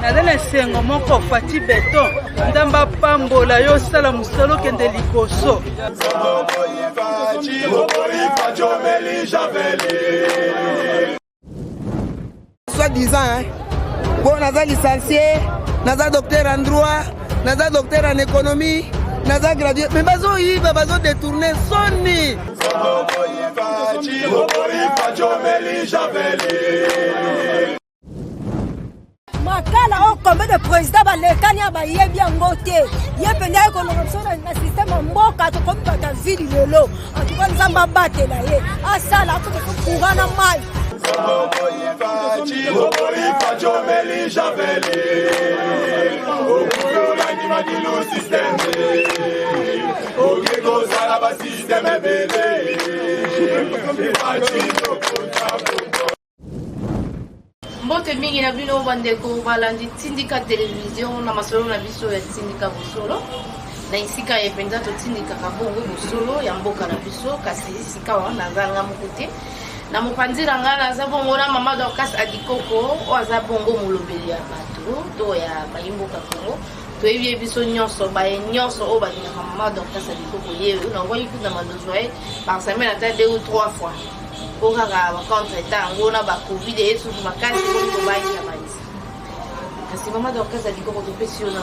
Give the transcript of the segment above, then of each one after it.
Nadana sengo moko fati beton. Ndamba pambola yo sala musolo kende likoso. Soi-disant, bon, naza licencié, naza docteur en droit, naza docteur en économie, naza gradué, mais bazo yiba, bazo détourner soni. Makala o combien de présidents balekani abayebi yango te ye penda économie na système mboka to comme ta ville lelo en tout cas nzamba batela ye asala to ko na mai Mbote mingi na bino bandeko balandi tindika télévision na masolo na biso ya tindika bosolo na isika ya penza to tindika kabongo bosolo ya mboka na biso kasi isika wana zanga mukuti na mupanzira ngana za bongo na mama Dorcas Adikoko o za bongo mulobeli ya bato to ya bayimboka Kongo to yebi biso nyonso ba nyonso o ba ni mama Dorcas Adikoko yewe na ngoi kuna mandozoe par semaine ata 2 ou 3 fois pour avoir contre-temps on a ba covid et sous ma case pour ba ya maïs kasi mama Dorcas Adikoko to pesio na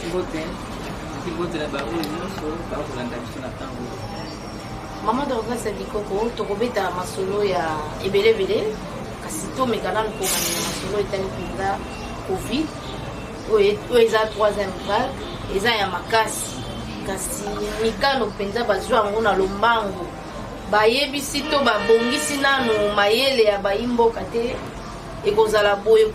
ngote la ba o nyonso ba ko landa biso na tango Mama Dorcas Adikoko to kobeta masolo ya ebelebele kasi to mekana ko kana masolo etali pinda covid o eza 3e vague eza ya makasi kasi mikano penza bazwa ngo na lombango bayebisi to babongisi nanu mayele ya bayimboka te ekozala boye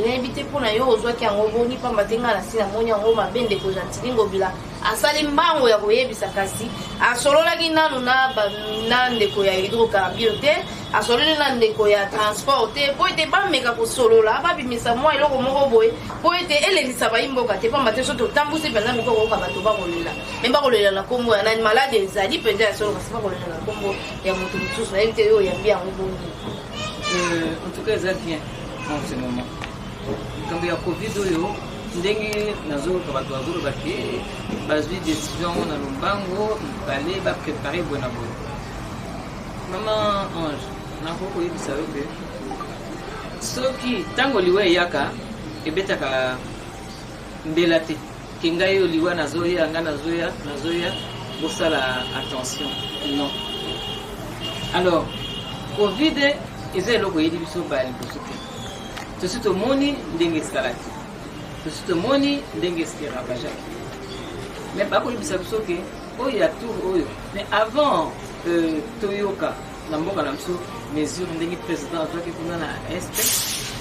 na ebite pona yo ozwaki yango boni pamba tenga na sina monya ngo mabende ko jantilingo bila asali mbango ya koyebisa kasi asololaki nanu na ndeko ya hydrocarbure te asololi na ndeko ya transport te po ete bameka kosolola babimisa mwa eloko moko boye po ete elendisa bayimboka te pamba te so totambusi mpenza mikoko oyoka bato bakolela me bakolela na nkombo ya nani malade ezali mpenza ya solo kasi bakolela na nkombo ya moto mosusu nayebi te oyo oyambi yango boni en tout cas, c'est bien en ce moment. Quand il y a Covid, ndenge nazoka bato bazolobaki bazwi décision na lombango bale baprépare bona boye mama Ange nakoko yebisa yo pe soki ntango liwa eyaka ebetaka mbela te ke ngai yo liwa nazoya nga nazoya bosala attention non alors Covid eza eloko yedi biso bali biso te tosi tomoni ndenge esalaki tosi tomoni ndenge eserabajaki mais bakoyebisa biso ke oyo ya tour oyo mais avant toyoka na mboka na biso mesure ndenge président azwaki kuna na este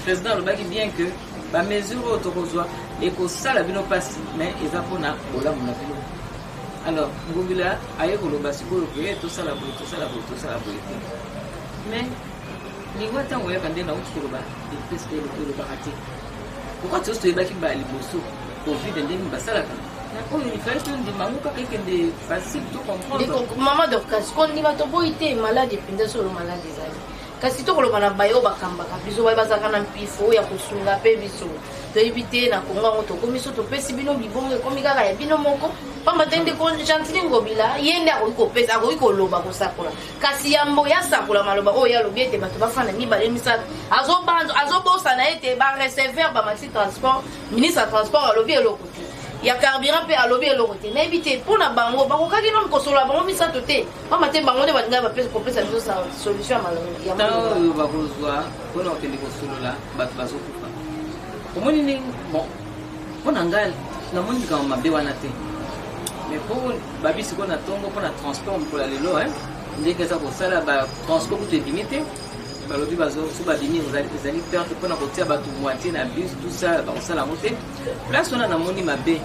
président alobaki bien que bamesure oyo tokozwa ekosala bino mpasi mais eza mpona bolamu na bino alors ngongila aye koloba sikoyo ke tosala boye te mais lingwa ntango oyaka nde nauti koloba epesite elobaka te pourkui tosi toyebaki baliboso covid ndenge basalaka oyo ifali tondimbango kaka ekende facile to comprendre mama Dorcas kondima toboyi te malade mpenza solo malade ezali kasi tokoloba na bayo bakambaka biso baye bazalaka na mpifo ya kosunga mpe biso toyebi te na kongo yango tokomi so topesi bino bibongo ekomi kaka ya bino moko pamba te ndeko Gentile Ngobila ye nde akoki kopesa akoki koloba kosakola kasi yambo yasakola maloba oyo yalobi ete bato bafana mibale misato azobosana ete bareserver bamaxi transport ministre ya transport alobi eloko te ya carburant mpe alobi eloko te nayebi te mpona bango bakokaki nano kosolola bango misato te pamba te bango nde balingai kopesa biso solution ya malonga oyo bakozwa mpona kokende kosolola bato bazokufa omoni ndenge bon mpona ngai namoni likambo mabe wana te mais mpo babisi ko na ntongo mpona transport mpola lelo ndenge eza kosala batransport kutu ebimi te balobi so babimi ezali perte mpona kotia bato moitié na bus tout ça bakosala yango te place wana namoni mabe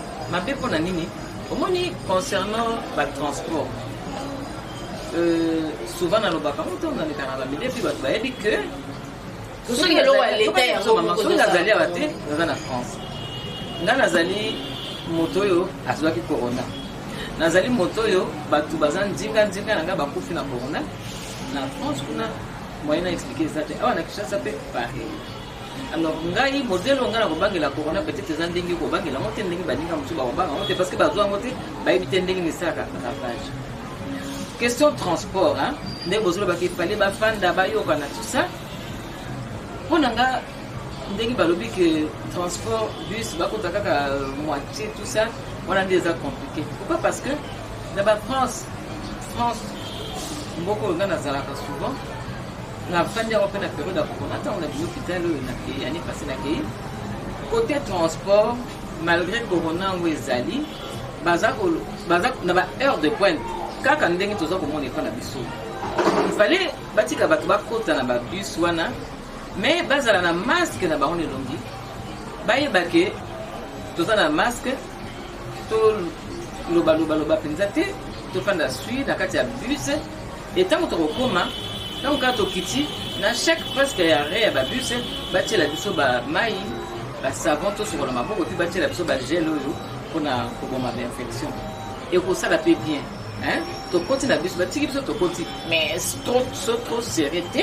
mpona nini omoni concernant batransport souvent nalobaka ngo ntongo namekana bamide mpe bato bayebi ke soki nazali awa te naza na France nga nazali moto oyo azwaki corona nazali moto oyo bato baza ndinga na nga bakufi na corona na France kuna moyen na expliquer ça te awa na Kinshasa pe pareil alors ngai modèle ngana ko bangela corona peut-être za ndenge ko bangela mote ndenge baninga musu ba banga mote parce que bazwa mote ba éviter ndenge ni saka ravage. Question transport hein, ndenge bozolo ba ki fallait ba fanda ba yoka na tout ça. Ponanga ndenge balobi que transport bus ba kota kaka moitié tout ça, on a déjà compliqué. Pourquoi? Parce que dans France beaucoup ngana zalaka souvent na fandi ya opena période ya corona ta on a vu hôpital na pays année passée na pays côté transport malgré corona ngo ezali baza na ba heure de pointe kaka ndenge toza komona ko na biso il fallait batika bato bakota na ba bus wana mais bazala na masque na baone longi bayeba ke toza na masque to loba penza te to fanda suite na kati ya bus et tant que tu coma donc quand tu quittes na chaque presque arrêt ya ba bus batie la biso ba mai ba savon to sur le maboko tu batie la biso ba gel oyo pona ko boma ba infection et ko ça la paie bien hein to koti na biso batie biso to koti mais trop serré te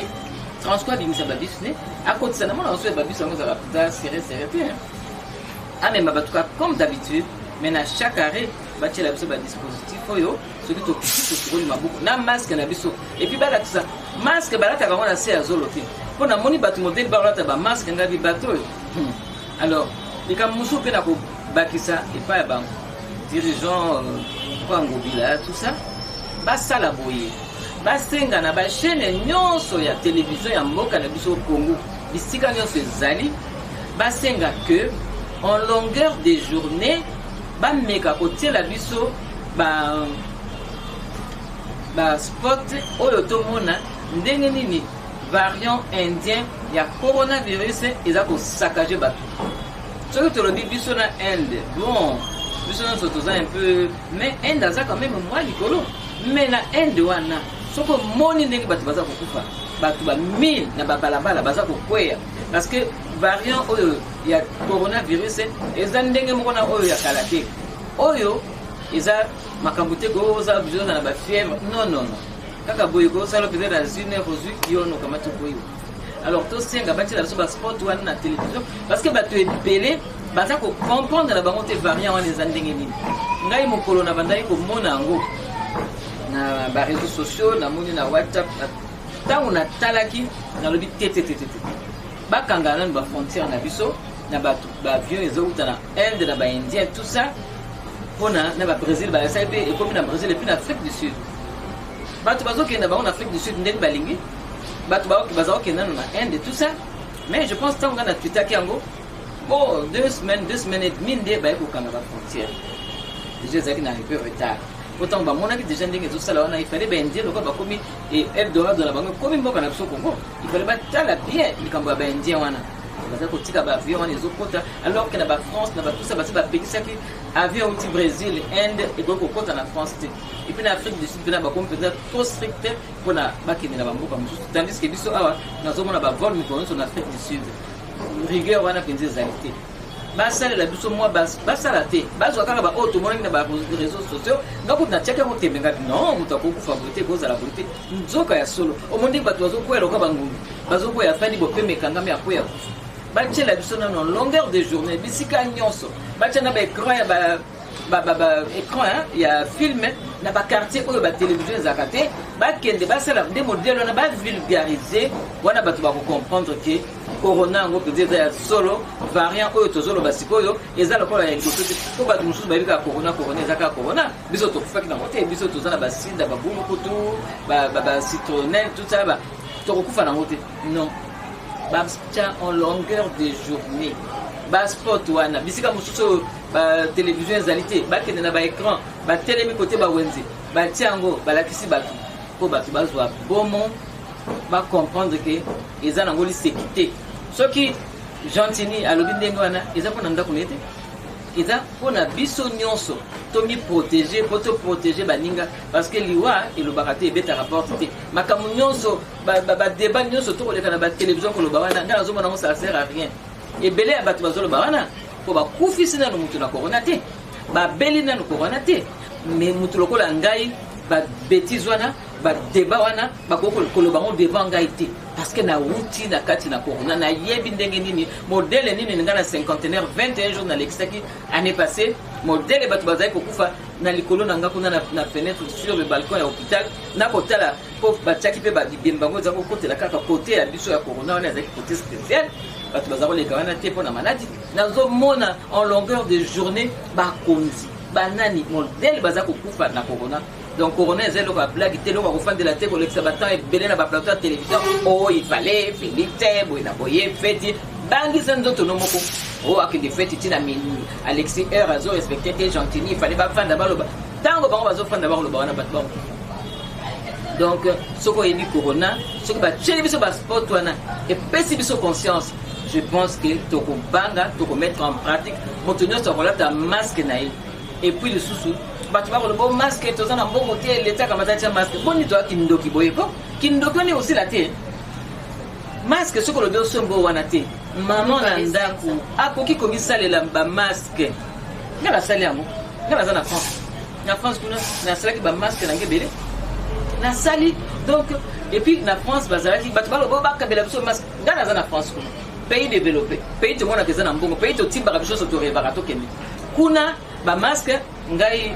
transport bi misa ba bus ne à côté ça na mona on soit ba bus on va pas serré te ah mais ba tout comme d'habitude mais na chaque arrêt batie la biso ba dispositif oyo ce qui te maboko na masque na biso et puis bala tout ça masque bala ta kama na se azolo te pona moni batu modèle bala ta ba masque ngabi bato alors ika musu pe na ko bakisa et pas ba dirigeant kwa ngobila tout ça ba sala boye ba senga na ba chaîne nyonso ya télévision ya mboka na biso Congo bisika nyonso ezali ba senga que en longueur de journée ba meka ko tiela biso ba spot oyo tomona ndenge nini variant indien ya coronavirus eza ko saccager bato soki tolobi biso na Inde bon biso nyonso toza un peu mais Inde aza quand même mwa likolo mais na Inde wana soko moni ndenge bato baza kokufa bato ba 1000 na babalabala baza kokweya parce que variant oyo ya coronavirus eza ndenge moko na oyo ya kala te oyo eza makambo te koza biso na ba fièvre non kaka boye ko sala peut-être à une heure aux kiono kama to boye alors to senga bati la so ba sport wana na télévision parce que bato ebele baza ko comprendre la bango te variant wana eza ndenge nini ngai mokolo na bandai ko mona ngo na ba réseaux sociaux na moni na WhatsApp tango na talaki na lobi tete bakanga na ba frontière na biso na bato ba avion ezouta na Inde na ba Indien tout ça pona na ba Brésil ba ça et comme na Brésil et puis na Afrique du Sud bato bazokenda ba en Afrique du Sud ndenge balingi bato bazokenda na Inde tout ça mais je pense tango na Twitter kiango bon 2 semaines et demie nde ba ko kanga ba frontière déjà ça qui n'a pas retard autant ba mona ki déjà ndenge tout ça là on a il fallait ba Indien lokwa ba komi et Eldorado na bango komi mboka na biso Congo il fallait ba tala bien likambo ba Indien wana baza kotika ba avion wana ezokota alors que na ba France na ba tout ça ba pekisaki avion au Brésil Inde et donc okota na France et puis na Afrique du Sud na ba comme peut-être trop strict pour na bakende na ba mboka mususu tandis que biso awa nazomona ba vol mikono sur Afrique du Sud rigueur wana penze zalité basala la biso moi basala te bazwa kaka ba auto mona na ba réseaux sociaux ngako na chaka ko temenga non mutako ku favorite goza la volonté nzoka ya solo omondi bato bazokwela ko bangungu bazokwela fandi bo pemeka ngame akoya batie la biso na longueur de journée bisika nyonso batie na ba écran ya ba écran ya film na ba quartier oyo ba télévision zakate bakende basala des modèles na ba vulgariser wana bato ba comprendre que corona ngo peut-être ya solo variant oyo tozolo basikoyo eza lokola ya ngoto ko bato mususu bayika corona ezaka corona biso to faki na mote biso tozana ba sida ba bumu kutu ba citronnelle tout ça ba to kufa na mote non babcha en longueur de journée ba sport wana bisika mususu ba télévision ezalité bakende na ba écran ba télémi côté ba wenze ba tiango ba lakisi batu ko batu bazwa bomo ba comprendre que eza na ngoli sécurité soki gentini alobi ndenge wana eza pona ndako nete eza pona biso nyonso to mi protéger poto protéger baninga parce que liwa elobaka te ebeta rapport te makambo nyonso ba débat nyonso to koleka na ba télévision koloba wana nga nazomona ngo ça sert à rien ebele ya bato bazoloba wana po bakufisi nano mutu na corona te babeli nano corona te mais mutu lokola ngai ba bêtise wana ba débat wana bakokoloba ngo devant ngai te parce que na wuti na kati na corona na yebi ndenge nini modèle nini nga na cinquantenaire 21 jours na l'exaki année passée modèle batu bazali kokufa na likolo na nga kuna na fenêtre sur le balcon ya hôpital na kotala po batiaki pe bibembango za kokotela kaka côté ya biso ya corona wana ezaki côté spécial batu bazali koleka wana te mpona maladie nazomona en longueur de journée bakonzi banani modèle baza kokufa na corona. Donc corona est là pour blague tellement on va de la tête pour l'exabatant et belé na ba plateau de télévision oh il fallait Philippe Tebo na boye fête bangi sans autre nom ko oh ak de fête tina mini Alexis R azo respecté que gentili il fallait pas faire d'abord le tango ba bazo faire d'abord le ba na ba bon. Donc ce qu'on dit corona ce que ba tcheli biso ba sport wana et pesi biso conscience je pense que to ko banga to ko mettre en pratique maintenir sur la masque na et puis le sous batu bako le bon masque tozana mbongo te l'état comme ça masque boni to kindoki boyeko kindoki ni aussi la te masque ce que le dosso mbo wana te maman na ndako akoki komisa le ba masque ngala sali yango ngala za na France kuna na sala ki ba masque na ngebele na sali donc et puis na France bazala ki batu balo ba kabela biso masque ngala za na France kuna pays développé pays to mona keza na mbongo pays to timba ka biso so to reba to kemi kuna ba masque ngai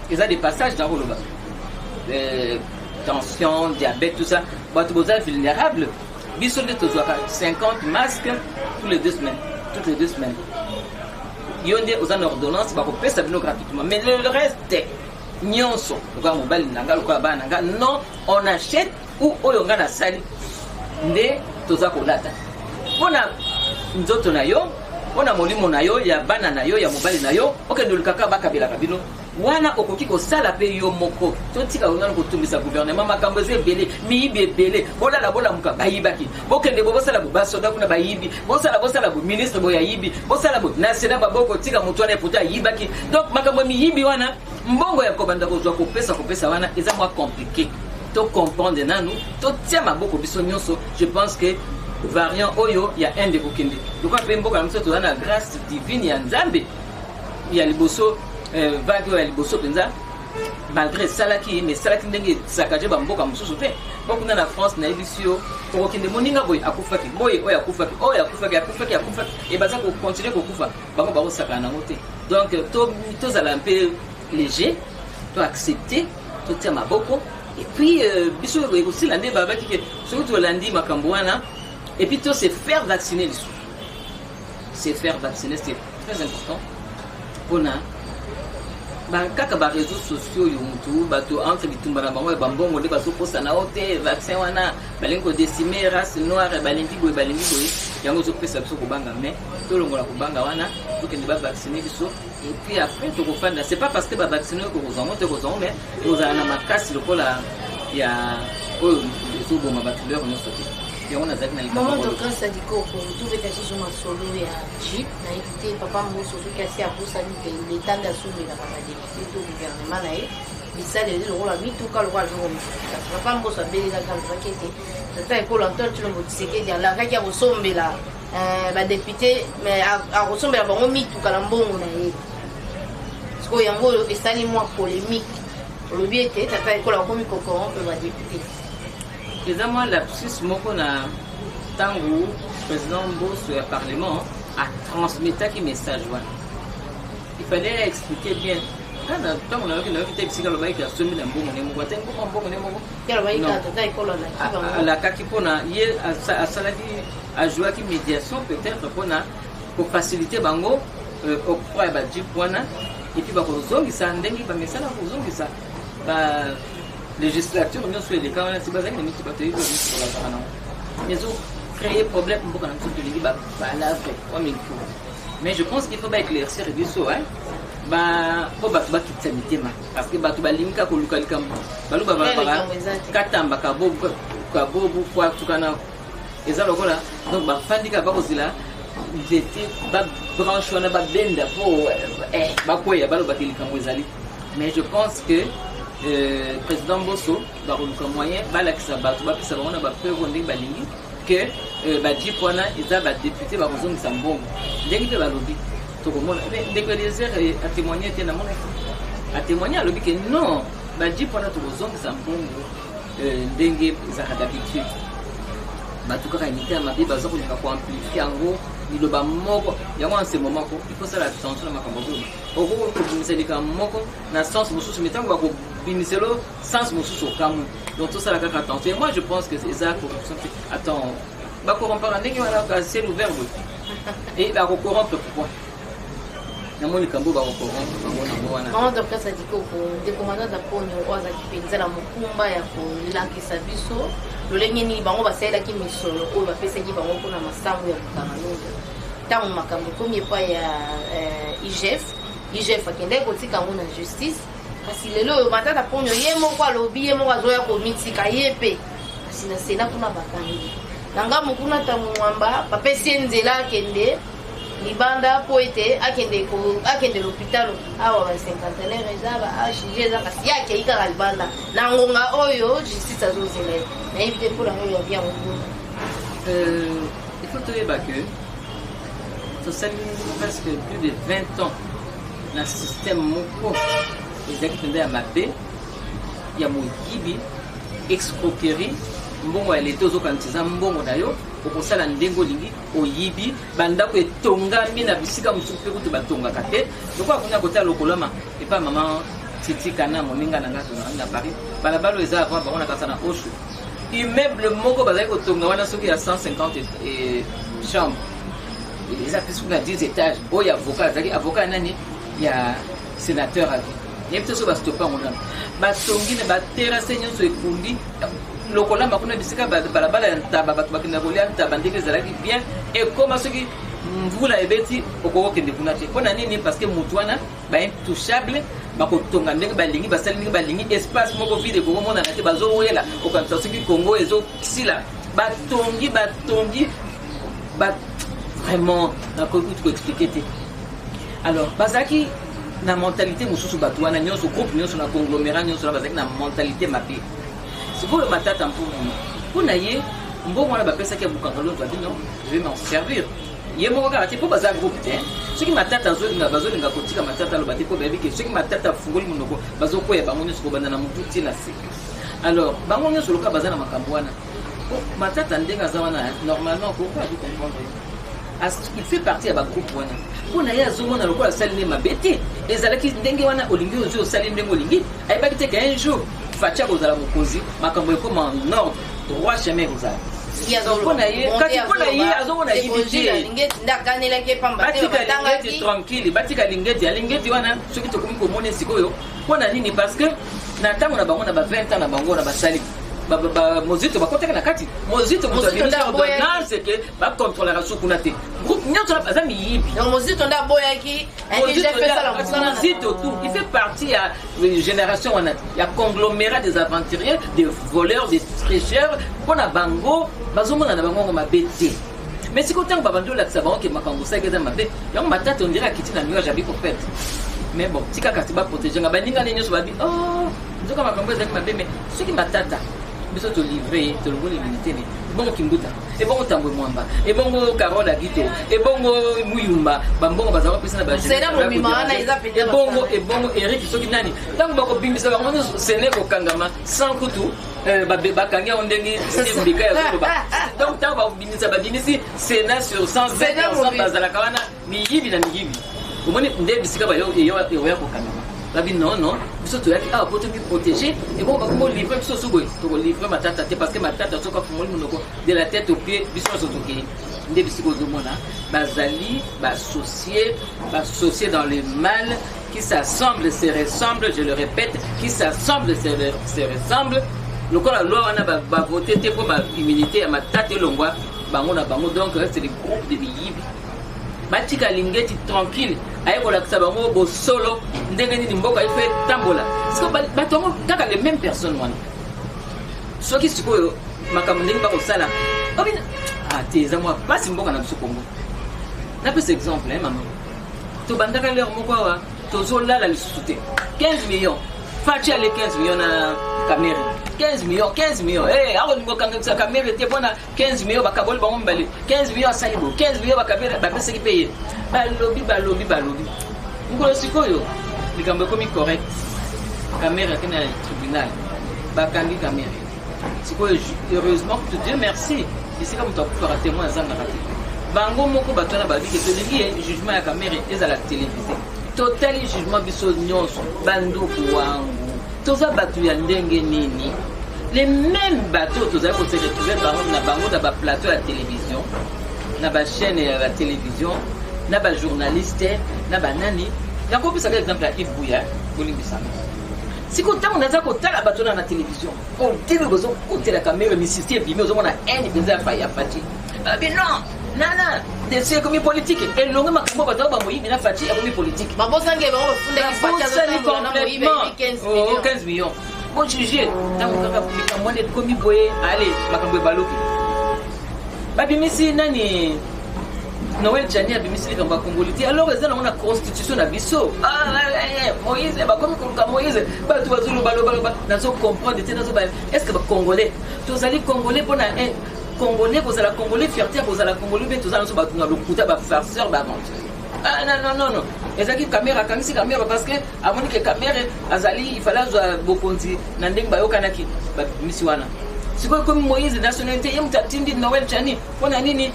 ils ont des passages dans le bas. Tension, diabète, tout ça. Vous êtes vulnérable. Vous avez 50 masques toutes les 2 semaines. Toutes les 2 semaines. Il y a des ordonnances qui vont payer gratuitement. Mais le reste, non, on achète ou on a la salle de Tozakolata. On a une autre nayo. On a molimo nayo, ya bana nayo, ya mobali nayo. Ok, nous le kaka bakabila kabino. Wana okoki ko sala pe yo moko. Totika ngana ko tumisa gouvernement makambo ezebele, miibe bele. Bola la bola muka bayibaki. Bokende bo sala bo basoda kuna bayibi. Bo sala bo ministre bo yayibi. Bo sala bo national baboko tika mutu wana puta yibaki. Donc makambo miyibi wana mbongo ya kobanda ko zwa ko pesa wana eza moi compliqué. To comprendre nanu, to tia maboko biso nyonso. Je pense que variant oyo ya un de kokende donc après mboka mso to na grâce divine ya nzambe ya liboso vague ya liboso penza malgré salaki mais salaki ndenge sakaje ba mboka msusu te beaucoup na France na ebisio to kokende moninga boy akufaki boy oya akufaki et baza ko continuer ko kufa bango ba osaka na ngote donc to zala un peu léger to accepter to tia maboko et puis biso aussi lande baba ki surtout landi makambo wana. Et puis, c'est faire vacciner les sous. C'est faire vacciner, c'est très important. On a kaka ba réseaux sociaux yomutu bato entre bitumbana bango e bambongo de baso posa na ote vaccin wana balengo décimer race noire balengi boy yango zo pesa biso ko banga mais to longola ko banga wana to ke ba vacciner biso et puis après to ko fanda c'est pas parce que ba vacciner ko kozongo te kozongo mais ozana na makasi lokola ya o zo bo mabatuleur no sote. Moment de grâce à Diko, tout est assis sur ma solo et à Jeep, n'a évité papa Mousso, qui a pour ça l'état d'assaut de la député au gouvernement, il s'est dit le rôle à 8 ou quand le roi le papa Mousso a béni la grande raquette. C'est un peu longtemps, tu le mots, c'est qu'il y a la raquette ressemble là, la députée, mais à ressemble à bon mythe ou calambon, parce qu'il y a un mot, et ça, les mois polémique. Le biais était, t'as pas école en commis cocoron, on va député. Déjà moi la psy moko na tango président Mbosso au parlement a transmis qui message voilà. Il fallait expliquer bien. Quand on a vu que le psychologue qui a semé un bon la kakipona hier à saladi a joué qui médiation peut-être pour faciliter bango au point ba jipwana et puis ba kozongi sa ndengi ba mesala kozongi sa ba législature nous sur les cas on a si bazaki ni tibate yo sur la parana mais ont créé problème pour qu'on a tout ba la vrai comme il faut mais je pense qu'il faut ba éclaircir biso hein ba po ba kitsanité ma parce que ba to ba limka ko luka likambo ba lu ba ba katamba ka bobu kwa tukana ezalo kola donc ba fandika ba kozila j'étais ba branche on a ba benda po ba koya ba lu ba likambo ezali mais je pense que président Mbosso ba ko moyen ba la kisa ba to ba pisa ba on a ba preuve ndenge ba lingi que ba jipona eza ba député ba kozongi sambongo ndenge pe ba lobby to komona dès que les heures à témoigner était na mon à témoigner lobby que non ba jipona to kozongi sambongo ndenge za d'habitude bato kaka imité ya mabe baza kolinga koamplifie yango liloba moko yango en ce moment il faut sala attention na makambo oyo okokobimisa likambo moko na sens mosusu mais ntango bakobimiselo sens mosusu okamu donc tosala kaka attention et moi je pense que eza corruption te attends bakorrompaka ndenge wana ciel ouvert boye et bakokorrompre pourquoi namoni likambo bakokorrompre bango nango wana mama docteur sadiko décommandant ya ponyo oyo azalaki mpenza na mokumba ya kolakisa biso lolenge nini bango basalelaki misolo oyo bapesaki bango mpona masango ya bukangalonga ntango makambo ekomi epai ya igf akendaki kotika yango na justice kasi lelo oyo matata ponyo ye moko alobi ye moko azoya komitika ye mpe kasi na sena kuna bakangi na ngambo kuna ntango mwamba bapesi ye nzela akende libanda po ete akende l'hôpital awa bacinquantenaire eza baHG eza kasi ye akei kaka libanda na ngonga oyo justice azozela ye nayebi te mpona oyo yabia mokuna il faut toyeba que tosali presque plus de 20 ans na système moko ezalaki mpenza ya mabe ya moyibi escroquerie mbongo ya leta ozokanisa mbongo na yo okosala ndenge olingi oyibi bandako etongami na bisika mosusu mpe kutu batongaka te lokola kuna kota lokolama epa mama titikana moninga na ngato na Paris balabala eza avant bango na kasa na osho immeuble moko bazali kotonga wana soki ya 150 chambre eza mpe soki na 10 étages oyo avocat azalaki avocat nani ya sénateur avi yebi te so bastopa ngo nano batongi na baterase nyonso ekundi lokolamba kuna bisika balabala ya ntaba bato bakenda kolia ntaba ndenge ezalaki bien ekoma soki mvula ebeti okokokende kuna te mpona nini parce que motu wana baintouchable bakotonga ndenge balingi basali ndenge balingi espace moko vide ekokomonana te bazoyela okanisa soki Congo ezosila batongi vraiment nakoki koexplike te alors bazalaki na mentalité mosusu bato wana nyonso groupe nyonso na conglomérat nyonso na bazalaki na mentalité mabe sikoyo matata mpona ye mbongo wana bapesaki ya bukangalonzo abi non je vais m'en servir ye moko kaka te mpo baza groupe te soki matata bazolinga kotika matata aloba te mpo bayebi ke soki matata afungoli monoko bazokoya bango nyonso kobanda na motu tie na se alors bango nyonso loka baza na makambo wana matata ndenge aza wana normalement pourquoi abi comprendre il fait partie ya bagroupe wana mpona ye azomona lokola asali nde mabe te ezalaki ndenge wana olingi ozwi osali ndenge olingi ayebaki te ka un jour fatia kozala mokonzi makambo ekoma en ordre droit chemin kozala mpona ye azomona yibi te tranquille batika lingeti wana soki tokomi komona sikoyo mpona nini parce que na ntango na bango na ba 20 ans na bango na basali mozito bakotaka na kati mozito moto abimisa ordonnance ke bakontrolaka so kuna te groupe nyonso aza miyibi mozito nde aboyaki mozito tout il fait partie ya génération wana ya conglomérat des aventuriers des voleurs des tricheurs mpona bango bazomona na bango ngo mabe te mais siko ntango babandi olakisa bango ke makambo osaki eza mabe yango matata ondire akiti na nuage abi kopete mais bon tika kasi baprotege nga baningani nyonso babi nzoka makambo ezalaki mabe mais soki matata biso tolivre tolongoli l'unité ne ebongo kimbuta ebongo tambwe mwamba ebongo Carole Agito ebongo Muyumba bambongo bazala pesa na ebongo Eric soki nani ntango bakobimbisa bango nyonso sene kokangama sans kutu bakangi yango ndenge mbika ya zoloba donc ntango babimbisa babimisi sena sur 100 bazalaka wana miyibi na miyibi omoni nde bisika eoya kokangama babi non biso toyaki awa po toki protéger et bon bakombo livre biso suboye tokolivre matata te parce que matata soki afungoli monoko de la tête au pied biso nyonso tokei nde bisika ozomona bazali bassocié dans le mal qui s'assemble se ressemble je le répète qui s'assemble se ressemble lokola loi wana bavote te mpo baimmunité ya matata elongwa bango na bango donc c'est des groupes de biyibi batika lingeti tranquille aye kolakisa bango bosolo ndenge nini mboka ife tambola siko bato yango kaka les mêmes personnes wana soki sikoyo makambo ndenge bakosala obina te eza mwa pasi mboka na biso Kongo napesa exemple mama tobandaka lere moko awa tozolala lisusu te 15 millions faci ale 15 millions na Camere 15 millions awo ningo kangakisa Camere te mpona 15 millions bakaboli bango mibale 15 millions asali bo 15 millions bakamere bapesaki mpe ye balobi ngolo sikoyo likambo ekomi correct Camere ake na tribunal bakangi Camere sikoyo heureusement que Dieu merci ici comme tu as faire témoin ça na kati bango moko bato na babi ke to lingi jugement ya caméra ezala télévisé total jugement biso nyonso banduku wangu toza bato ya ndenge nini les mêmes bateaux toza ko se retrouver bango na ba plateau ya télévision na ba chaîne ya télévision na ba journaliste na ba nani yango pesa ka exemple ya Yves Bouya bolimbisa siko tango naza kotala bato na télévision on télé bozo côté la caméra mi système bimi ozo mona eni benza fa ya fati mais non nana de c'est comme politique et longue makambo bato ba moyi na fati ya politique ba bosange ba funda ki fati azo na moyi 15 millions bon juger tango kaka publika mwende komi boye allez makambo baloki babimisi nani Noël Tchani a bimisi les Kamba Congolais. Alors, ils ont la constitution à Bisso. Ah, Moïse, comme Moïse, tu vas tout le comprendre. Est-ce que les Congolais, tous les Congolais, pour un Congolais, vous allez Congolais, fierté, vous allez Congolais, mais tous allez le coup de farceur, ah non. Les équipes caméra, quand c'est caméra, parce que à mon que caméra, Azali, il fallait beaucoup de Nandeng Bayo Kanaki, Missiwana. C'est comme Moïse, nationalité, il y a un petit Noël Tchani. On a nini,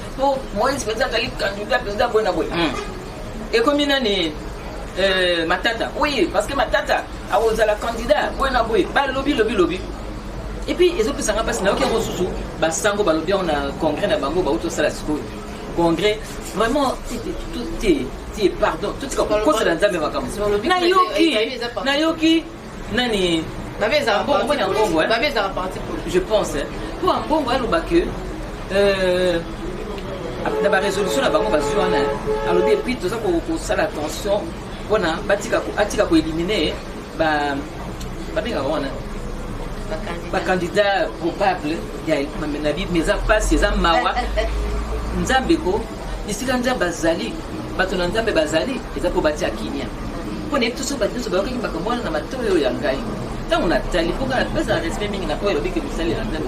Moïse peut-être candidat président Bonaboy. Et comme il y a Matata, oui, parce que Matata a osé la candidat Bonaboy, lobby. Et puis, ils ont pu s'en passer, n'a aucun ressource. Basango, Balobi, on a congrès, na Bango, Baouto Salasco. Congrès, vraiment, pardon, tout ce qu'on peut c'est dans la même vacances. Nayoki, Nani. Je pense pour un bon que la résolution la banque va sur alors depuis tout ça pour ça l'attention on a batika pour éliminer candidat probable il y a mais ça passe ces mawa nzambeko ici quand bazali batona nzambe bazali et ça pour bâtir kinia on est tous battus sur bakoki bakomona na matoyo ya ngai. On a tali pour la pesa respect mingi na kwa lobi ke misali ya nzambe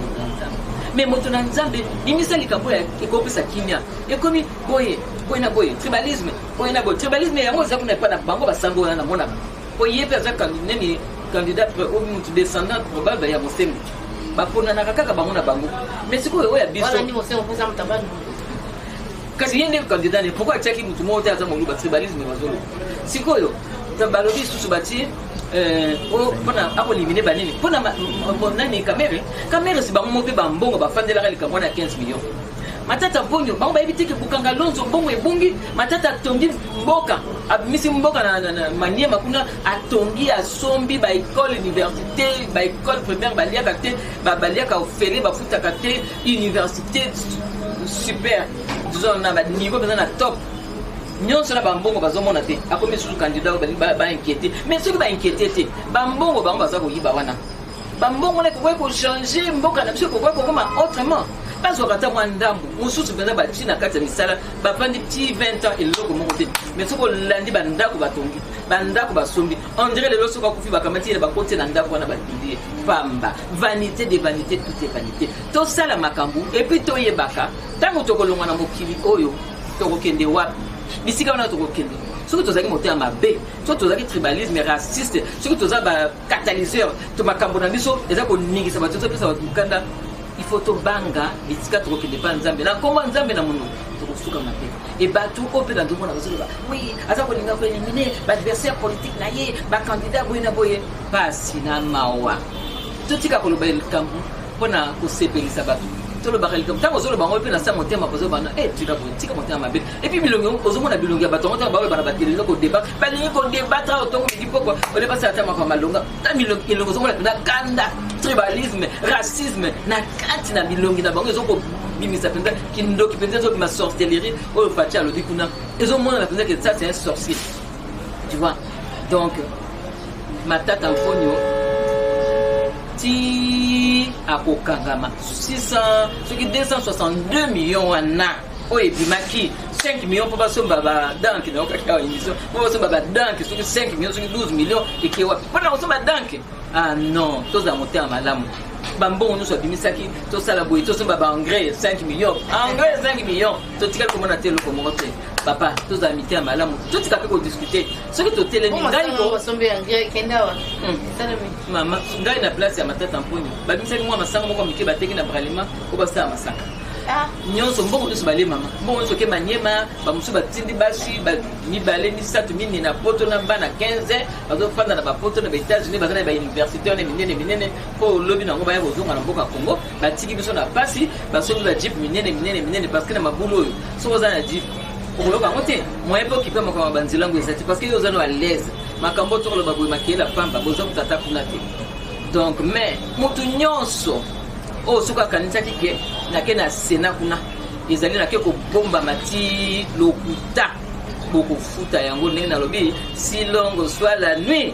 mais moto na nzambe ni misali kambo ya ekopesa kimia e komi boye tribalisme ya moza kuna pa na bango basango na mona boye pesa kanini candidat au mutu descendant probable ya mosemu bapona na kaka bango na bango mais siko yo ya biso wala ni mosemu poza mutabani kasi yende candidat ne pourquoi chaki mutu moto ya zamu ba tribalisme bazolo siko yo tabalobi susu bati pona akolimine banini pona nani caméra si bango mope bambongo bafandela kalika mwana 15 millions matata bonyo bango bayibitike bukanga lonzo bongo ebungi matata atongi mboka abimisi mboka na maniema kuna atongi asombi ba école université ba école primaire baliaka te baliaka ofele bafutaka te université super disons na ba niveau na top nyonso na bambongo bazomona te akomi sous candidat ba inquiété mais ceux qui ba inquiété te bambongo bango baza koyiba wana bambongo na ko changer mboka na biso ko koma autrement pas au kata mwandambu mususu penza ba china kati ya misala ba pandi petit 20 ans eloko moko te mais soko landi bandako batongi bandako basombi on dirait les loso ka kufi bakamati ba côté na ndako wana ba bidie pamba vanité de vanité tout est vanité to sala makambu et puis to yebaka tango tokolongwa na mokili oyo tokokende wapi bisika wana tokokende soki tozaki moteur mabe soki tozaki tribalisme raciste soki toza ba catalyseur to makambo na biso eza koningisa bato topesa bato mokanda il faut tobanga bisika tokokende pa nzambe na kombo nzambe na mono tokosuka mabe et bato ope na ndomona bazoloba oui aza kolinga ko éliminer l'adversaire politique na ye ba candidat boye na boye pasi na mawa totika koloba likambo mpona kosepelisa bato tolo bakali comme tant ozolo bango pe na sa motema pozo bana tika politique motema mabe et puis bilongo ozomona bilongo ya bato motema bawe bana bateli ko débat balingi ko débattre autongo midi poko ole pasa atama kwa malonga ta bilongo ilongo ozomona na kanda tribalisme racisme na kati na bilongi na bango ezoko bimisa penda kindoki penda zo ma sorcellerie o fatia lo dikuna ezomona na penda que ça c'est un sorcier tu vois donc matata mfonyo ti akokangama 262 millions wana oye bimaki 5 millions pour basomba ba danke na okaka émission pour basomba ba danke soki 5 millions soki 12 millions ekewa pour basomba danke ah non toza moteur malamu bambongo nyonso abimisaki tosala boye tosomba ba engrais 5 millions engrais 5 millions totika komona te eloko moko te papa toza mite ya malamu totika pe kodiscute soki totelemi ngai ko basombe engrais kendawa mama ngai na place ya matata mponyo babimisaki mwa masanga moko mike bateki na bralima ko basala masaka nyonso mbongo nyonso bale mama mbongo nyonso ke Maniema bamusu batindi basi mibale misatu mini na poto na bana 15 bazofanda na bapoto na États-Unis bazana ba université on minene po lobi nango baya kozonga na mboka Congo batiki biso na pasi basobi ba jeep minene parce que na mabulo so ozana jeep okoloka ngote moyen po kipa makama banzilango ezati parce que yo ozana à l'aise makambo to lo baboy makela pamba bozo kutata kuna te donc mais mutu nyonso o suka kanisa kike na kena sena kuna ezali na ke ko bomba mati lokuta boko futa yango ndenge na lobi si longo soit la nuit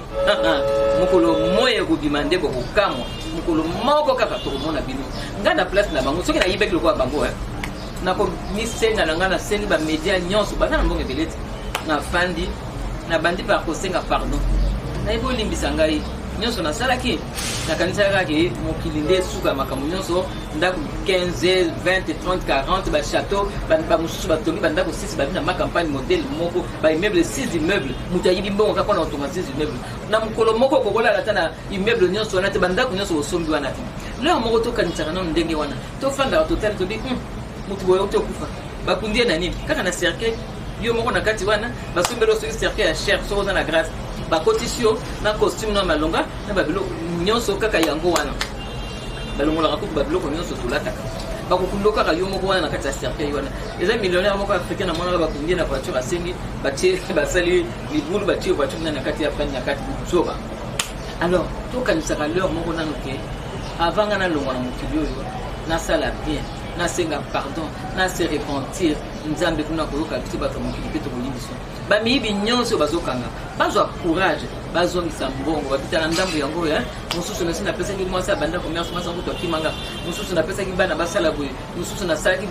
mukolo moye ko demander ko kamwa mukolo moko kaka to mona bino ngana place na bango soki na yibek lokwa bango na ko misenga na ngana seni ba media nyonso bana mbonge beleti na fandi na bandi pa ko senga pardon na ibo limbisa ngai nyonso na salaki na kanisa kake mokilinde suka makambo nyonso ndako 15 20 30 40 ba château ba mususu batongi ba ndako 6 ba na ma campagne modèle moko ba immeuble 6 immeuble mutayibi mbongo kaka na otonga 6 immeuble na mukolo moko kokola lata na immeuble nyonso na te ba ndako nyonso osombi wana te leo moko to kanisa kana ndenge wana to fanda total to bi mutu boyo to kufa ba kundie na nini kaka na cercueil yo moko na kati wana basombelo so cercueil ya cher so na grâce ba cotisio na costume na malonga na babilo nyonso kaka yango wana balongola ko babilo ko nyonso tulata ba ko kundoka ka yo moko wana na kati ya cercueil wana eza millionnaire moko africain na mwana ba kundia na voiture asengi batie basali libulu batie voiture na kati ya pani na kati soba alors to kanisa ka leur moko na noke avant na longo na mokilio yo na sala bien na senga pardon na se repentir nzambe kuna koyoka biso bato mokili pe to kolimbiso bamiyibi nyonso bazokanga bazwa courage bazongisa mbongo babita na ndambo yango mosusu na sina pesa ki mwasa banda commerce mwasa nguto kimanga mosusu na pesa ki bana basala boye mosusu na salaki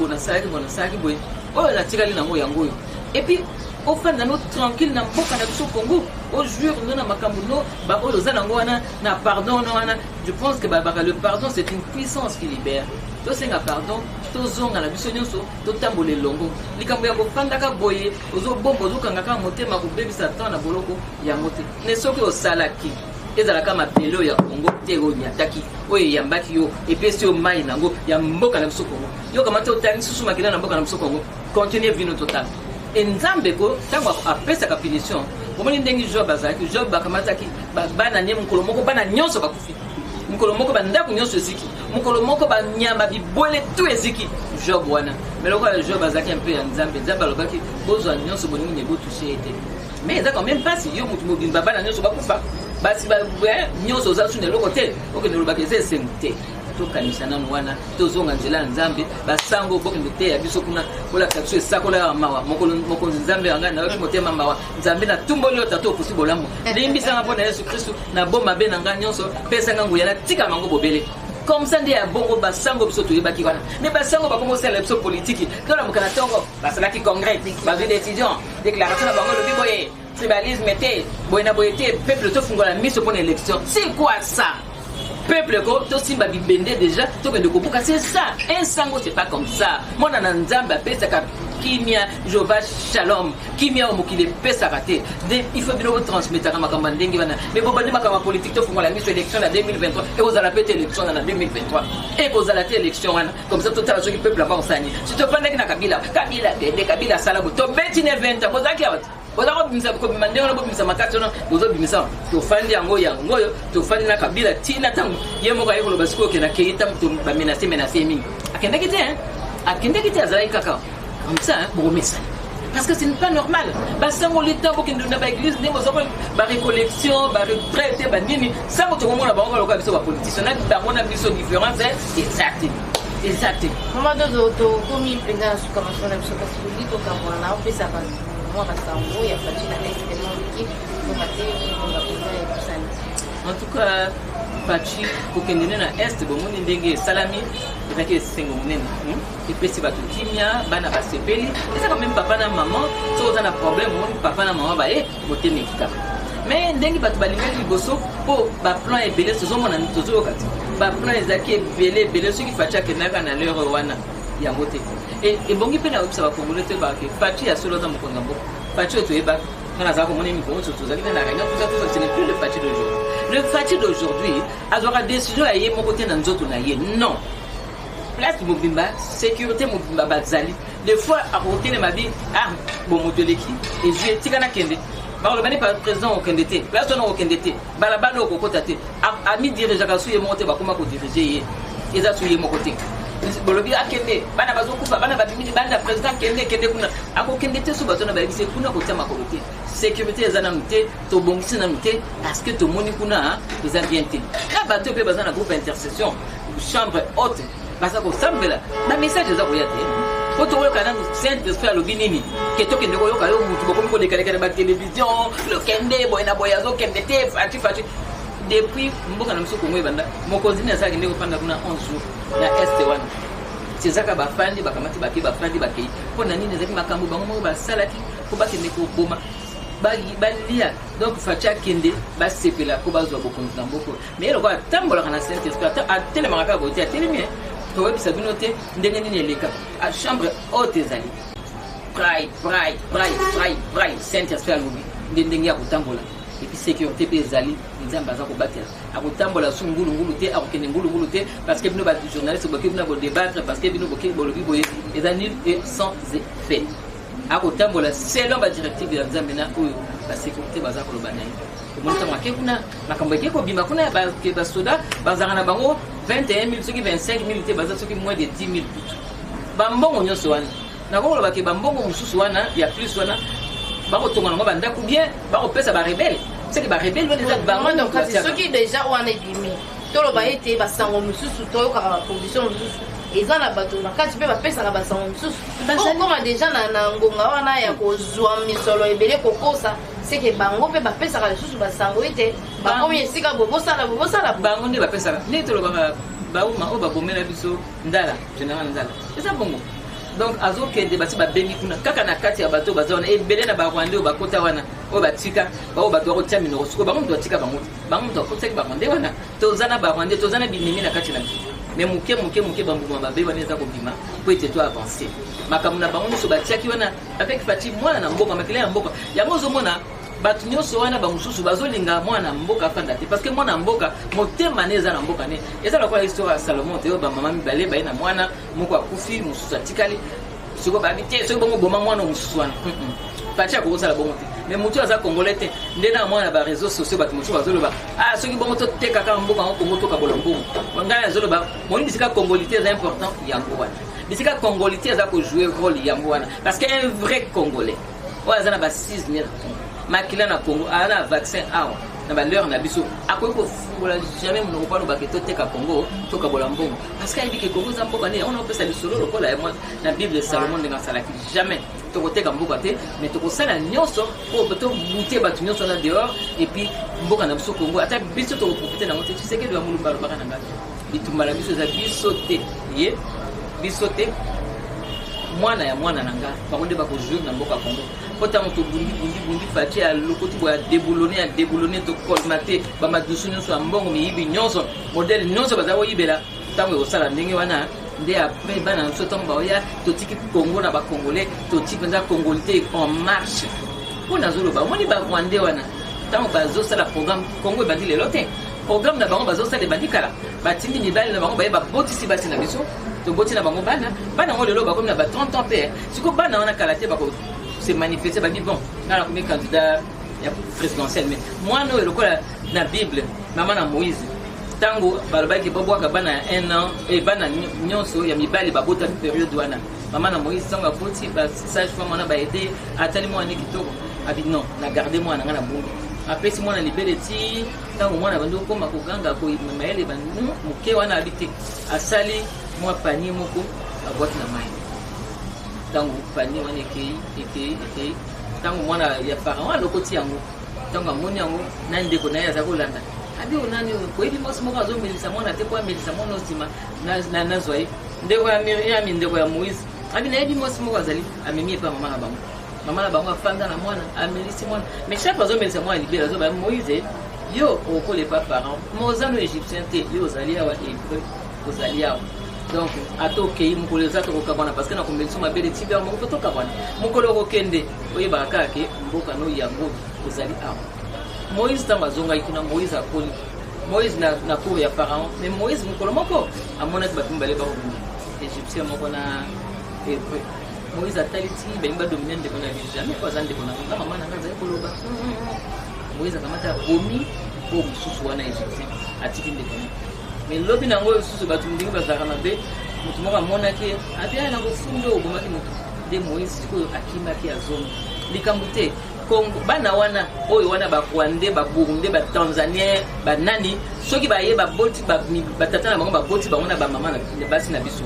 boye oyo na tikali nango yango yo et puis au fin de notre tranquille na mboka na biso Congo au jour na makambo no ba oyo za nango wana na pardon no wana je pense que le pardon c'est une puissance qui libère to senga pardon to zonga na biso nyonso to tambole longo likambo ya kofanda ka boye ozo bombo ozo kanga ka motema ko bebisa tan na boloko ya mote ne soki osalaki ezala kama pelo ya Congo tego nyataki oyo yambaki yo epesi yo mai nango ya mboka na biso Congo yo kama to tani susu makila na mboka na biso Congo continue vino total enzambe ko tango apesa ka punition omoni ndengi Job azaki Job bakamataki bana nye mukolo moko bana nyonso bakufi mukolo moko bandako nyonso eziki mukolo moko banyama bibole tu eziki Job wana meloko ya Job azaki un peu ya nzambe nzambe alobaki bozwa nyonso boningi ne botushe ete mais eza quand même pas si yo mutu mobimba bana nyonso bakufa basi ba nyonso zasu ne loko te okende lobaki eze semte to kanisa nanu wana tozonga nzela nzambe basango bokende te ya biso kuna bola kakso esakola ya mawa moko nzambe anga na yoki motema mawa nzambe na tumboli otato okusi bolambo limbisa nga mpona Yesu Kristu na boma be na nga nyonso pesa nga nguya na tika mango bobele comme ça nde ya bongo basango biso toyebaki wana me basango bakongo osala biso politiki tolamuka na ntongo basalaki congrès bazwi d'étudiant déclaration na bango lobi boye tribalisme te boye na boye te peuple tofungola miso mpona élection c'est quoi ça peuple ko to simba bibende déjà to bende ko buka c'est ça un sango c'est pas comme ça mona na nzamba pesa ka kimia Jova shalom kimia omokile pesa raté il faut bien transmettre kama kama ndenge bana mais bon bandi makama politique to fungola miso élection na 2023 et aux ala pété élection na 2023 et aux ala élection wana comme ça total ce qui peuple va ensagner si to pande na kabila sala bo to beti ne 20 bozaki awat bozako bimisa ko bimandeo na bimisa makati no bozo bimisa to fandi yango to fandi na kabila tina tangu yemo ka yeko basiko ke na keita to ba menacer mingi akende kite azai kaka comme ça pour message parce que ce n'est pas normal basango l'état ko kende na ba église ne bozo ba récollection ba retraite ba nini ça ko to mona ba ko biso ba politicien na ba mona biso différence exact mama do komi penga su kama sona biso kasi lito kama na pesa ba basango ya Fachi na extrêmement équipe pour mater en tout cas Fachi kokendene na est bomoni ndenge salami ezaki sengo munene epesi bato kimia bana basepeli eza quand même papa na maman so oza na problème moni papa na maman baye motema ekitaka mais ndenge bato balingaki liboso po baplan ebele tozomona tozoyoka te baplan ezalaki ebele soki Fachi akendaka na lero wana yango te ebongi mpe na oyebisa bakongole te bake Fachi ya solo aza mokonzi ya mboka Fachi oyo toyebaka ngana azalaka komona mikolo tozalaki te na réunion tout ce n'est plus le Fachi d'aujourd'hui le Fachi d'aujourd'hui azwaka décision ya ye moko te na nzoto na ye non place mobimba sécurité mobimba bazali des fois à côté de ma vie ah bon moteleki et je tikana kende ba le bani par président au kendete place on au kendete balabala au kokotate ami dirigeant su ye monter ba kuma ko diriger et ça su ye mo côté bolobi akende bana bazokufa bana babimini bana président kende kuna ako kendete su bazona ba bise kuna ko tama ko côté sécurité ezana muté to bongisi na muté parce que to moni kuna eza bien té la bato pe bazana groupe intercession chambre haute basa ko sambela na message za ko yate ko to yo kana Saint-Esprit alobi nini ke to kende ko yo ka yo mutu ko ko de kare ba télévision le kende boy na boyazo kende te fati depuis mboka na msuko mwe banda mokonzi na saki ndeko panda kuna 11 jours na ST1 tizaka bafandi bakamati baki bafandi baki pona nini zaki makambo bango ba salaki ko bakende ko boma balia donc facha kende basepela ko bazwa bokonzi na mboko mais le quoi tambola kana Saint-Esprit a tele maraka bote a tele mie to webi sabino te ndenge nini eleka a chambre haute ezali prai Saint-Esprit alobi ndenge ya kutambola et puis sécurité pe ezali nzamba za ko batela akotambola su ngulu te akokende ngulu te parce que bino ba journaliste boke bino bo débattre parce que bino boke bolobi boye ezali et sans effet akotambola selon ba directive ya nzambe na oyo ba sécurité baza ko lobana yi ko monta make kuna makambo ke ko bima kuna ba ke ba soda bazanga na bango 21000 soki 25000 te baza soki moins de 10000 ba mbongo nyoso wana na ko loba ke ba mbongo mususu wana ya plus wana bako tonga ngo banda ku bien bako pesa ba rebelle c'est que ba rebelle les autres bango donc ce qui déjà wana bimi to lo ba été ba sango mususu to ka production mususu eza na bato na kati pe ba pesa na ba sango mususu comme déjà na ngonga wana ya ko zwa misolo ebele ko kosa c'est que bango pe ba pesa ka mususu ba sango ete ba komi esika bobo sala bango ndi ba pesa ni to lo ba uma o ba bomela biso ndala général ndala eza bongo donc azoke de bati ba bengi kuna kaka na kati ya bato bazona e belé na ba Rwanda o bakota wana o batika ba o bato ko tami no suko bango ndo tika bango ndo ko tika bango nde wana to zana ba Rwanda to zana binimi na kati na mais muke bambu ba be wana za ko bima po ete to avancer makamuna bango so batiaki wana avec Fati mwana na mbongo makile ya mbongo yango zo mona batu nyoso wana ba mususu bazolinga mwana mboka fanda te parce que mwana mboka motema neza na mboka ne eza la kwa histoire ya Salomon te ba mama mibale ba ina mwana moko akufi mususu atikali siko ba bité siko bongo boma mwana mususu wana pacha ko sala bongo te mais mutu aza congolais te ndena mwana ba réseaux sociaux batu mususu bazoloba siko bongo to te kaka mboka ko moto ka bolombo ngala azoloba moni bisika congolité est important yango wana bisika congolité aza ko jouer rôle yango wana parce que un vrai congolais o azana ba 6 000 makila na Congo ana vaccin awa na ba leur na biso akoy ko fungola jamais mon ko ba ke to teka Congo to ka bola mbongo parce que ibiki Congo za mboka ne on opesa bisolo lokola ya moi na Bible Salomon de Salaki jamais to ko teka mboka te mais to ko sala nyonso ko to buter batu nyonso na dehors et puis mboka na biso Congo ata biso to ko profiter na moto tu sais que de mulu balo baka na ngati bitumala biso za biso te ye biso te mwana ya mwana nanga bakonde bako jouer na mboka Congo kota moto bundi fati ya lokoti bo ya déboulonner to colmater ba madusu nyonso ya mbongo miyibi nyonso modèle nyonso bazawo yibela tango osala ndenge wana nde après bana nso tango baoya totiki Congo na ba congolais totiki penza congolité en marche kuna zoloba moni ba Rwandais wana tango bazosala programme Congo ebandi lelo te programme na bango bazosala ebandi kala batindi mibali na bango baye babotisi basi na biso to boti na bango bana ngo lelo bakomi na ba 30 ans pe siko bana wana kala te bako se manifester ba dit bon na comme candidat ya présidentiel mais moi no lokola na Bible mama na Moïse tango balobaki babwaka bana 1 an et bana nyonso ya mibali babota période wana mama na Moïse tango boti ba sage femme wana ba aider atali moi kitoko abi non na garder moi na ngana bungu apesi moi na libéré ti tango moi na bando koma ko ganga ko maele bandu muke wana habité asali moi panier moko abwaki na mai tango panier wana eke tango mwana ya pharaon lokoti yango tango amoni yango na ndeko na yaza kolanda abi onani ko ebi mosi moko azomelisa mwana te kwa melisa mwana osima na nazwai ndeko ya Miriam ndeko ya Moïse abi na ebi mosi moko azali amemi pa mama na bango afanda na mwana amelisi mwana mais chaque azomelisa mwana libéra azoba Moïse yo okole pa pharaon mozano égyptien te yo ozali awa hébreu ozali awa donc atoke mukolo za to kokabana parce que na convention mabele tiba moko to kabana mukolo kokende oyeba kake mboka no yango ozali awa Moïse tamazonga ikuna Moïse akoli Moïse na cour ya pharaon mais Moïse mukolo moko amona ba tumbale ba égyptien moko na hébreu Moïse atali ti bengi badomine ndeko na biso jamais pas ndeko na nga mama nanga azali koloba Moïse akamata bomi po mosusu wana égyptien atiki ndeko na mais lobi nango mosusu bato ndenge bazalaka mabe moto moko amonaki abia na kofundo obomaki moto nde Moïse sikoyo akimaki azonga likambo te Congo bana wana oyo wana bakwande baburundi batanzanien banani soki baye baboti batata na bango baboti bango na bamama na basi na biso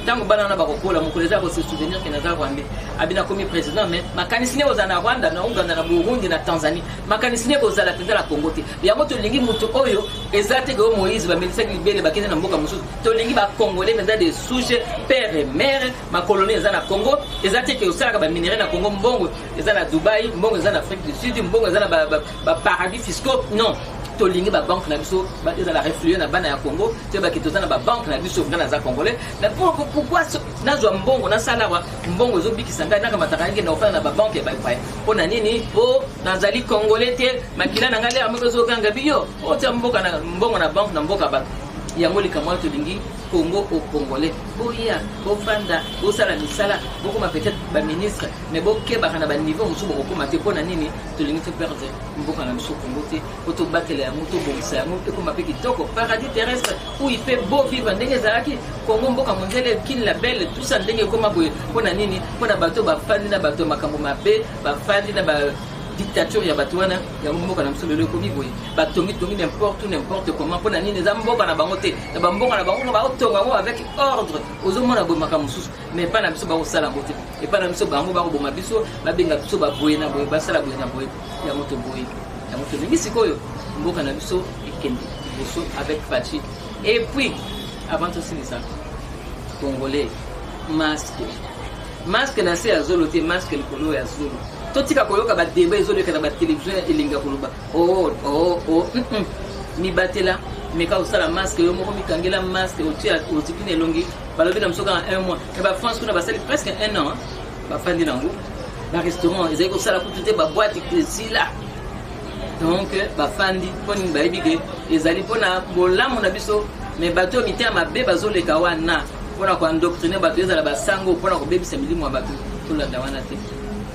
tango bana na bakokola mokolo eza kose souvenir ke naza rwanda abina komi président mais makanisi ne kozala na rwanda na uganda na burundi na tanzanie makanisi ne kozala mpenza na congo te yango tolingi moto oyo eza te ke Moïse bamelisaki libele bakende na mboka mosusu tolingi bacongolais mpenza de souche père et mère makoloni eza na congo eza te ke osalaka baminere na congo mbongo eza na dubai mbongo eza na afrique du sud mbongo eza na baparadis fiscaux non tolingi ba banque na biso ba ezala refluer na bana ya Congo te ba kitoza na ba banque na biso ngana za congolais mais pourquoi nazwa mbongo na sala wa mbongo zo bikisa ngai naka mataka ngi na ofana na ba banque ya ba pai pona nini po nazali congolais te makila na ngale amoko zo kanga biyo o te mboka na mbongo na banque na mboka ba yango likamwa tolingi Congo au congolais boya bofanda bosala misala bokoma peut-être ba ministre mais bokeba kana ba niveau musu bokoma te pona nini tolingi te perdre mboka na biso Congo te oto batela ya moto bongisa ya moto ekoma pe kitoko paradis terrestre où il fait beau vivre ndenge zalaki Congo mboka monzele kin la belle tout ça ndenge koma boye pona nini pona bato bafandi na bato makambo mabe bafandi na ba dictature ya bato wana ya mboka na biso lelo komi boye batongi n'importe comment pona nini za mboka na bango te na mboka na bango ba otonga avec ordre ozomona boye makambo susu mais pas na biso ba osala ngote et pas na biso bango ba boma biso babenga biso ba boye na boye basala boye na boye ya moto boye ya moto lingi sikoyo mboka na biso ekende biso avec Fachi et puis avant tout ça congolais masque na se azolo te masque likolo ya zolo totika koyoka ba débat ezoleka na ba télévision elinga koloba mi batela meka osala masque yo moko mikangela masque otia otipine elongi balobi na msoka 1 mois et ba France kuna basali presque 1 an ba fandi nango ba restaurant ezali kosala kutute ba boîte kisila donc ba fandi poni ba ebige ezali pona bolamu na biso mais bato mitia mabe bazoleka wana pona ko endoctriner bato ezala basango pona ko bebisa milimo bato tolanda wana te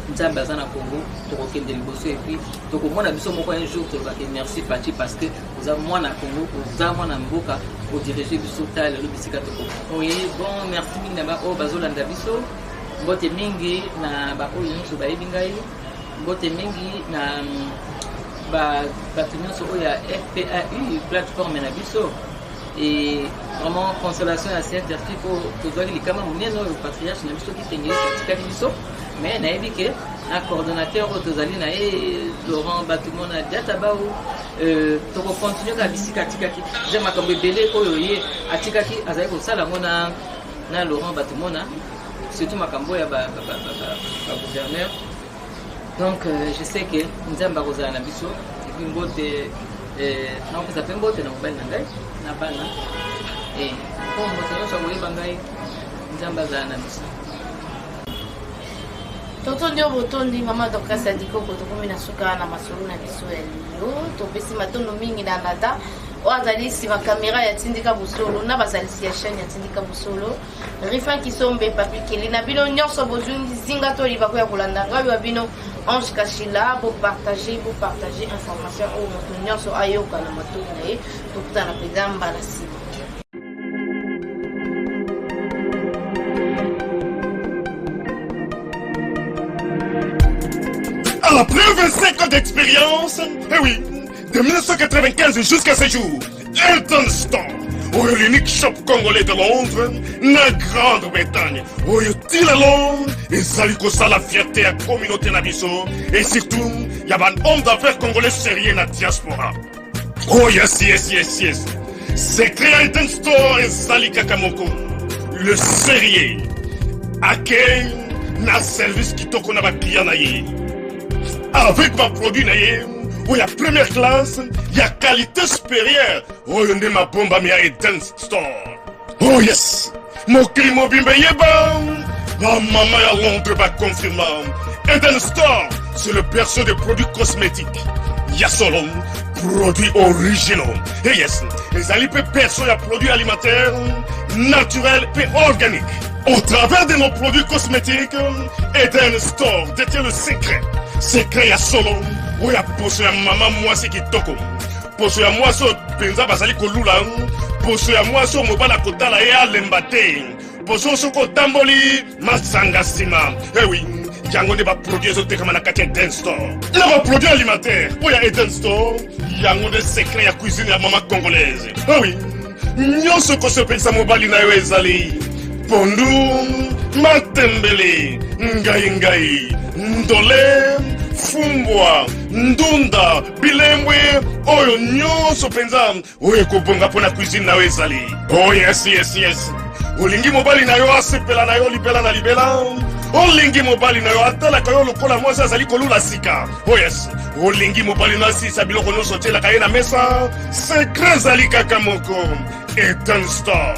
nzambe aza na Congo tokokende liboso et puis tokomona biso moko un jour tolobaki merci Fachi parce que oza mwana Congo oza mwana mboka odirige biso tala lelo bisika toko oui bon merci mingi na ba oyo bazolanda biso mbote mingi na ba oyo nyonso bayebi ngai mbote mingi na bato nyonso oyo ya FPAU plateforme na biso et vraiment consolation à cette article pour tozwaki likama monene oyo patriarche na biso kitengeli katikati biso mais nayebi ke na coordonnateur oyo tozali na ye Laurent Batumona Diatabao tokocontinue kaka bisika atikaki eza makambo ebele oyo ye atikaki azali kosala yango na Laurent Batumona surtout makambo ya bagouverneur donc je sais que nzambe akozala na biso epuis mbote nakopesa mpe mbote na mobali na ngai na bana po moto nyonso akoyeba ngai nzambe azala na biso totondi oyo botondi mama Dorcas Adikoko tokomi na suka na masolo na biso ya lelo topesi matondo mingi na dada oyo azali nsima kamera ya tindika bosolo na bazalisi ya chaîne ya tindika bosolo Rifa Kisombe Papi Keli na bino nyonso bozwi zinga to libako ya kolanda ngai wa bino Ange Kashila bopartage information oyo moto nyonso ayoka na matoi na ye tokutana mpenza mbala nsima. Après 25 ans d'expérience, eh oui, de 1995 jusqu'à ce jour, Elton Store, l'unique shop congolais de Londres, la Grande-Bretagne, il est Londres, et Zaliko ça la fierté à la communauté Nabiso, et surtout, il y a un homme d'affaires congolais sérieux dans la diaspora. Oh yes. C'est créé Elton Store et Zalika Kamoko, le sérieux, à quel na service qui t'a qu'on a client naïe. Avec ma produit naïe, où il y a première classe, il y a qualité supérieure. Oh, il y a ma bombe à Elton Store. Oh yes, mon crime bimbe yeba. Ma maman à Londres va confirmer. Elton Store, c'est le berceau des produits cosmétiques. Il y a solo, produits originaux. Et yes, les alipes perso et produits alimentaires. naturel et organique. Au travers de nos produits cosmétiques, Eden Store détient le secret. Secret ya solo, où ya poso ya maman mwasi kitoko. Poso ya mwasi penza basali kolula, poso ya mwasi mobala kotala ya lembate. Poso soko tamboli masanga sima. Eh oui, yango ne ba produit ezoteka na kati ya Eden Store. Na ba produit alimentaire, où ya Eden Store, yango de secret ya cuisine ya maman congolaise. Eh oui, nyonso kosepelisa mobali na yo ezali pondu, matembele, ngai, ndole, fumbwa, ndunda, bilembwe, oyo nyonso penza, oyo kobonga pona cuisine na yo ezali. Oh yes. Olingi mobali na yo asepela na yo libela na libela. Olingi mobali na yo atalaka yo lokola mwasi azali kolula sika. Oh yes. Olingi mobali na asisa biloko nyonso otielaka ye na mesa. Secret ezali kaka moko. Eden Store.